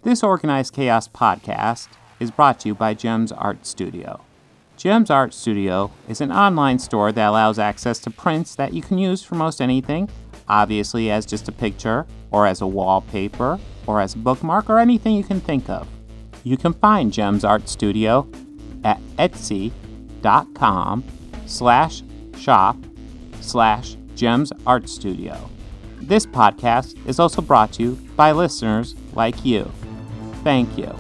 This Organized Chaos podcast is brought to you by Gems Art Studio. Gems Art Studio is an online store that allows access to prints that you can use for most anything, obviously as just a picture, or as a wallpaper, or as a bookmark, or anything you can think of. You can find Gems Art Studio at etsy.com/shop/Gems Art Studio. This podcast is also brought to you by listeners like you. Thank you.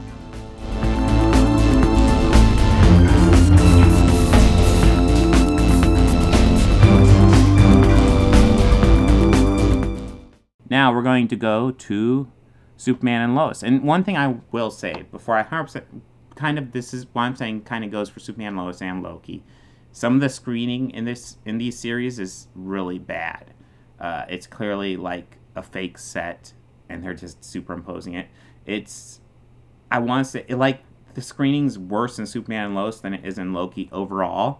Now we're going to go to Superman and Lois. And one thing I will say before I 100% this is why I'm saying kind of goes for Superman, Lois, and Loki. Some of the screening in these series is really bad. It's clearly like a fake set, and they're just superimposing it. I want to say, like, the screening's worse in Superman and Lois than it is in Loki overall.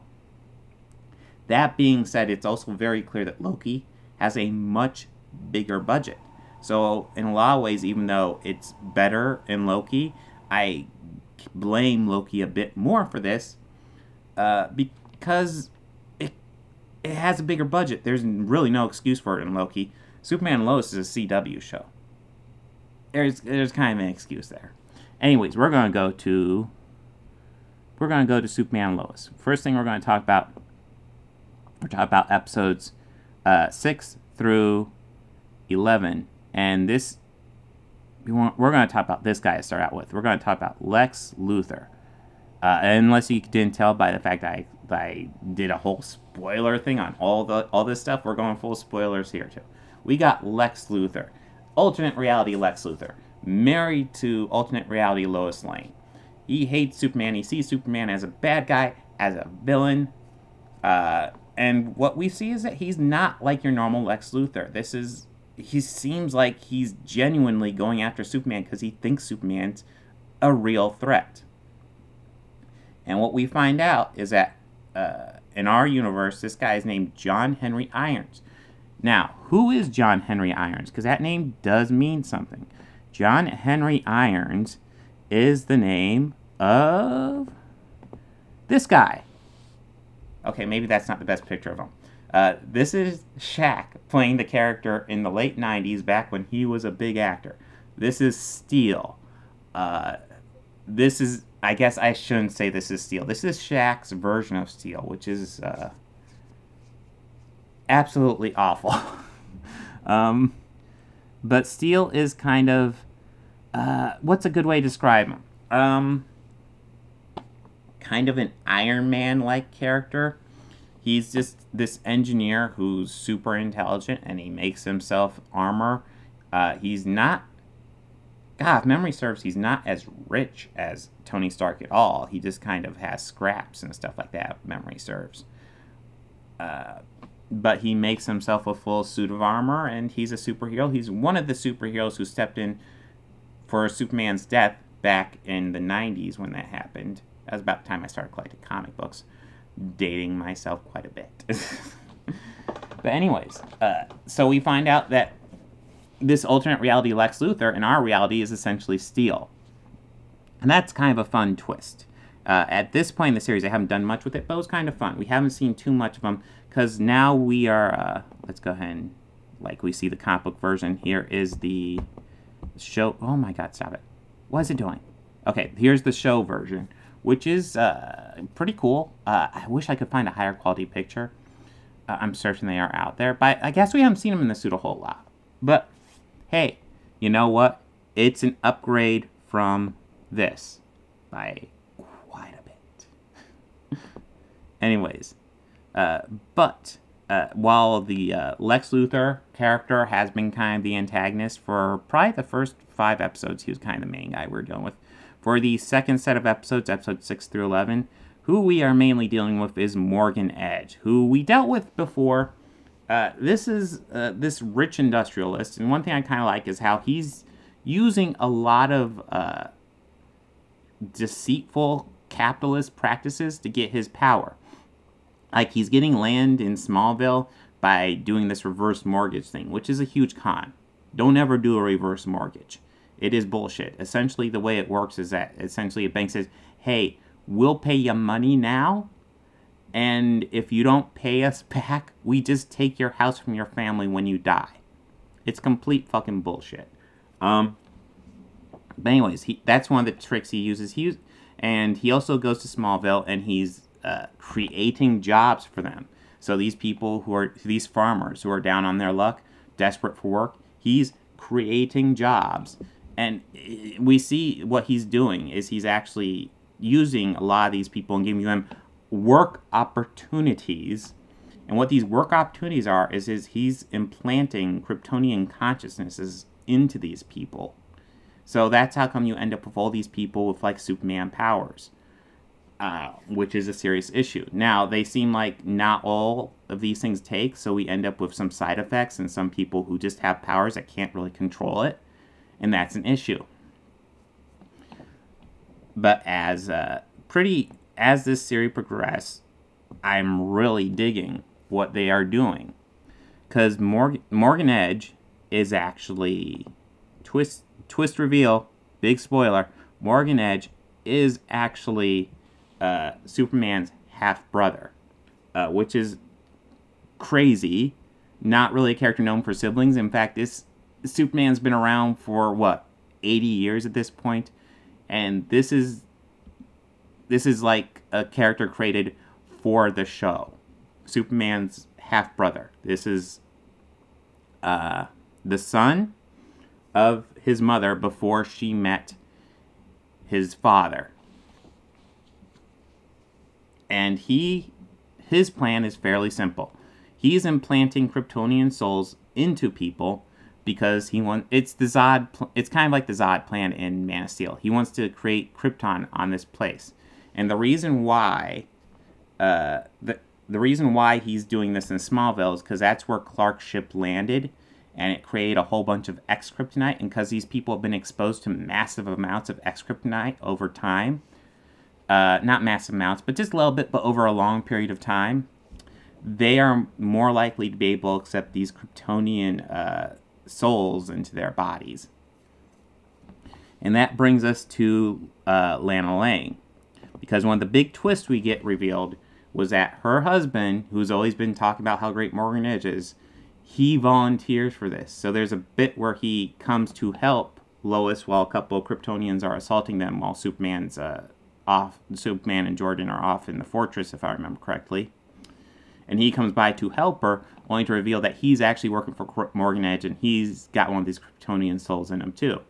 That being said, it's also very clear that Loki has a much bigger budget. So, in a lot of ways, even though it's better in Loki, I blame Loki a bit more for this, because it has a bigger budget. There's really no excuse for it in Loki. Superman and Lois is a CW show. There's kind of an excuse there. Anyways, we're going to go to Superman and Lois. First thing we're going to talk about episodes 6 through 11, and we're going to talk about this guy to start out with. We're going to talk about Lex Luthor. Unless you didn't tell by the fact that I did a whole spoiler thing on all this stuff, we're going full spoilers here too. We got Lex Luthor, alternate reality Lex Luthor, married to alternate reality Lois Lane. He hates Superman. He sees Superman as a bad guy, as a villain. And what we see is that he's not like your normal Lex Luthor. He seems like he's genuinely going after Superman because he thinks Superman's a real threat. And what we find out is that in our universe, this guy is named John Henry Irons. Now, who is John Henry Irons? Because that name does mean something. John Henry Irons is the name of this guy. Okay, maybe that's not the best picture of him. This is Shaq playing the character in the late 90s, back when he was a big actor. This is Steel. I guess I shouldn't say this is Steel. This is Shaq's version of Steel, which is absolutely awful. But Steel is kind of, what's a good way to describe him? Kind of an Iron Man-like character. He's just this engineer who's super intelligent, and he makes himself armor. He's not, if memory serves, he's not as rich as Tony Stark at all. He just kind of has scraps and stuff like that, if memory serves. But he makes himself a full suit of armor, and he's a superhero. He's one of the superheroes who stepped in for Superman's death back in the 90s when that happened. That was about the time I started collecting comic books. Dating myself quite a bit. But anyways, so we find out that this alternate reality Lex Luthor in our reality is essentially Steel. And that's kind of a fun twist. At this point in the series, I haven't done much with it, but it was kind of fun. We haven't seen too much of them, because now we are, let's go ahead and, we see the comic book version. Here is the show. Oh my god, stop it. What is it doing? Okay, here's the show version, which is pretty cool. I wish I could find a higher quality picture. I'm certain they are out there, but I guess we haven't seen them in the suit a whole lot. But, hey, you know what? It's an upgrade from this by quite a bit. Anyways, while the Lex Luthor character has been kind of the antagonist for probably the first 5 episodes, he was kind of the main guy we're dealing with. For the second set of episodes 6 through 11, who we are mainly dealing with is Morgan Edge, who we dealt with before. This is this rich industrialist, and one thing I kind of like is how he's using a lot of deceitful capitalist practices to get his power. Like, he's getting land in Smallville by doing this reverse mortgage thing, which is a huge con. Don't ever do a reverse mortgage. It is bullshit. Essentially, the way it works is that essentially a bank says, hey, we'll pay you money now, and if you don't pay us back, we just take your house from your family when you die. It's complete fucking bullshit. But anyways, that's one of the tricks he uses. And he also goes to Smallville, and he's creating jobs for them. So these farmers who are down on their luck, desperate for work, he's creating jobs. And we see what he's doing is he's actually using a lot of these people and giving them work opportunities. And what these work opportunities are is he's implanting Kryptonian consciousnesses into these people. So that's how come you end up with all these people with like Superman powers, which is a serious issue. Now, they seem like not all of these things take, so we end up with some side effects and some people who just have powers that can't really control it. And that's an issue. But as this series progresses, I'm really digging what they are doing. Because Morgan Edge is actually... Twist reveal, big spoiler, Morgan Edge is actually Superman's half-brother. Which is crazy. Not really a character known for siblings. In fact, Superman's been around for, 80 years at this point? And this is like a character created for the show. Superman's half-brother. This is the son of his mother before she met his father. And his plan is fairly simple. He's implanting Kryptonian souls into people because it's kind of like the Zod plan in Man of Steel. He wants to create Krypton on this place. And the reason why the reason why he's doing this in Smallville is because that's where Clark's ship landed, and it created a whole bunch of X-Kryptonite, and because these people have been exposed to massive amounts of X-Kryptonite over time, not massive amounts, but just a little bit, but over a long period of time, they are more likely to be able to accept these Kryptonian souls into their bodies. And that brings us to Lana Lang, because one of the big twists we get revealed was that her husband, who's always been talking about how great Morgan Edge is, he volunteers for this. So there's a bit where he comes to help Lois while a couple of Kryptonians are assaulting them while Superman's off. Superman and Jordan are off in the fortress, if I remember correctly. And he comes by to help her, only to reveal that he's actually working for Morgan Edge, and he's got one of these Kryptonian souls in him too.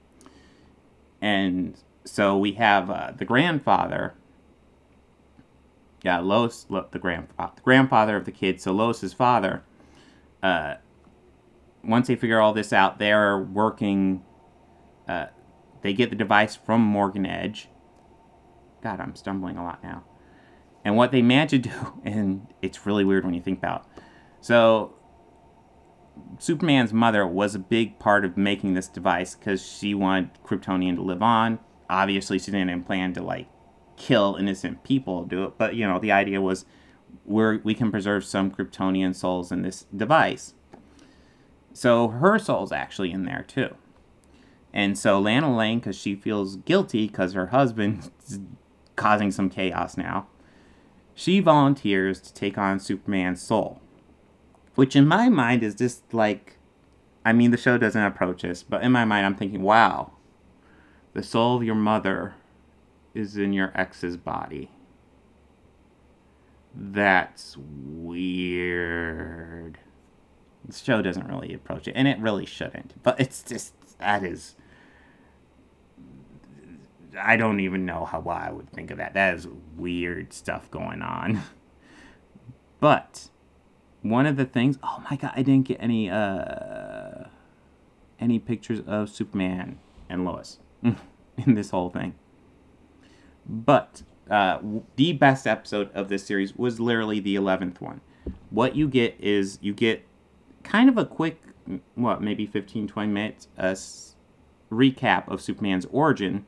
And so we have the grandfather. Yeah, Lois, the grandfather of the kid. So Lois's father. Once they figure all this out, they're working. They get the device from Morgan Edge. God, I'm stumbling a lot now. And what they manage to do, and it's really weird when you think about it. So, Superman's mother was a big part of making this device because she wanted Kryptonian to live on. Obviously, she didn't plan to, kill innocent people to do it. But, the idea was we can preserve some Kryptonian souls in this device. So, her soul's actually in there, too. And so, Lana Lang, because she feels guilty because her husband's causing some chaos now, she volunteers to take on Superman's soul. Which in my mind is just the show doesn't approach this, but in my mind I'm thinking, wow, the soul of your mother is in your ex's body. That's weird. The show doesn't really approach it, and it really shouldn't. But it's just, I don't even know why I would think of that. That is weird stuff going on. But one of the things... Oh my god, I didn't get any pictures of Superman and Lois in this whole thing. But the best episode of this series was literally the 11th one. What you get is kind of a quick, maybe 15, 20 minutes recap of Superman's origin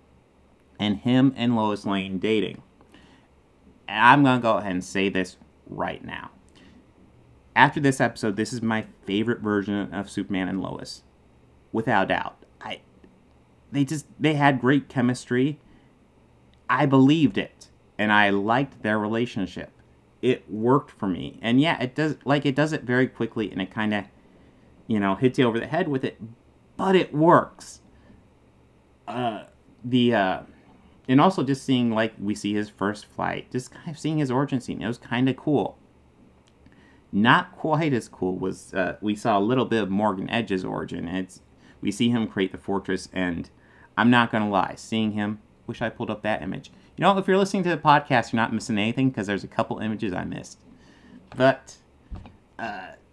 and him and Lois Lane dating. And I'm going to go ahead and say this right now. After this episode, this is my favorite version of Superman and Lois. Without doubt. they had great chemistry. I believed it, and I liked their relationship. It worked for me. And yeah, it does it very quickly, and it kind of, hits you over the head with it, but it works. And also just seeing, we see his first flight, just kind of seeing his origin scene, it was kind of cool. Not quite as cool was, we saw a little bit of Morgan Edge's origin. We see him create the fortress, and I'm not going to lie, seeing him, wish I pulled up that image. If you're listening to the podcast, you're not missing anything, because there's a couple images I missed. But,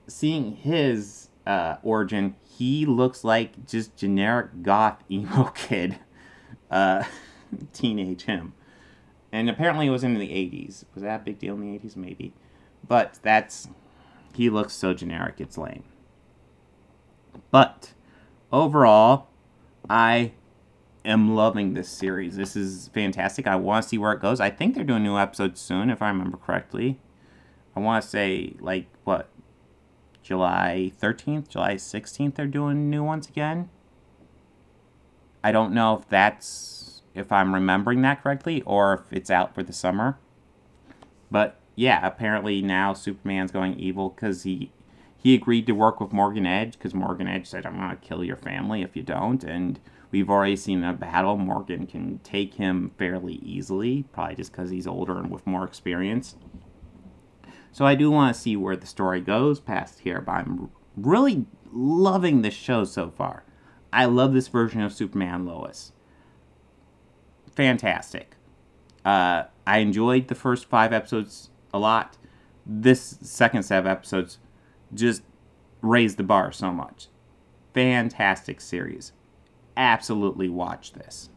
seeing his origin, he looks like just generic goth emo kid. Teenage him. And apparently it was in the 80s. Was that a big deal in the 80s? Maybe. But he looks so generic, it's lame. But overall, I am loving this series. This is fantastic. I want to see where it goes. I think they're doing new episodes soon, if I remember correctly. I want to say, July 13th, July 16th, they're doing new ones again. I don't know if I'm remembering that correctly, or if it's out for the summer. But yeah, apparently now Superman's going evil because he agreed to work with Morgan Edge, because Morgan Edge said, I'm going to kill your family if you don't. And we've already seen a battle. Morgan can take him fairly easily, probably just because he's older and with more experience. So I do want to see where the story goes past here, but I'm really loving this show so far. I love this version of Superman Lois. Fantastic. I enjoyed the first 5 episodes a lot. This second set of episodes just raised the bar so much. Fantastic series. Absolutely watch this.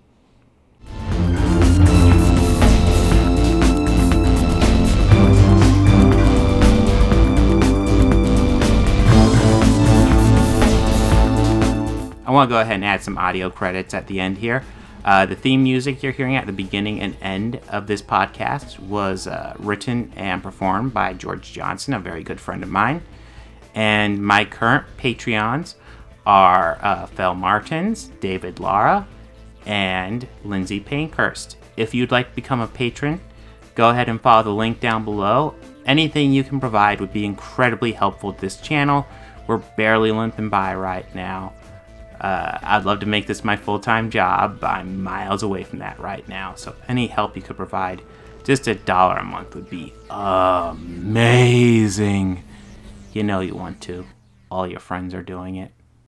I want to go ahead and add some audio credits at the end here. The theme music you're hearing at the beginning and end of this podcast was written and performed by George Johnson, a very good friend of mine. And my current Patreons are Fel Martins, David Lara, and Lindsay Pankhurst. If you'd like to become a patron, go ahead and follow the link down below. Anything you can provide would be incredibly helpful to this channel. We're barely limping by right now. I'd love to make this my full-time job. I'm miles away from that right now. So any help you could provide, just $1 a month would be amazing. You know you want to. All your friends are doing it.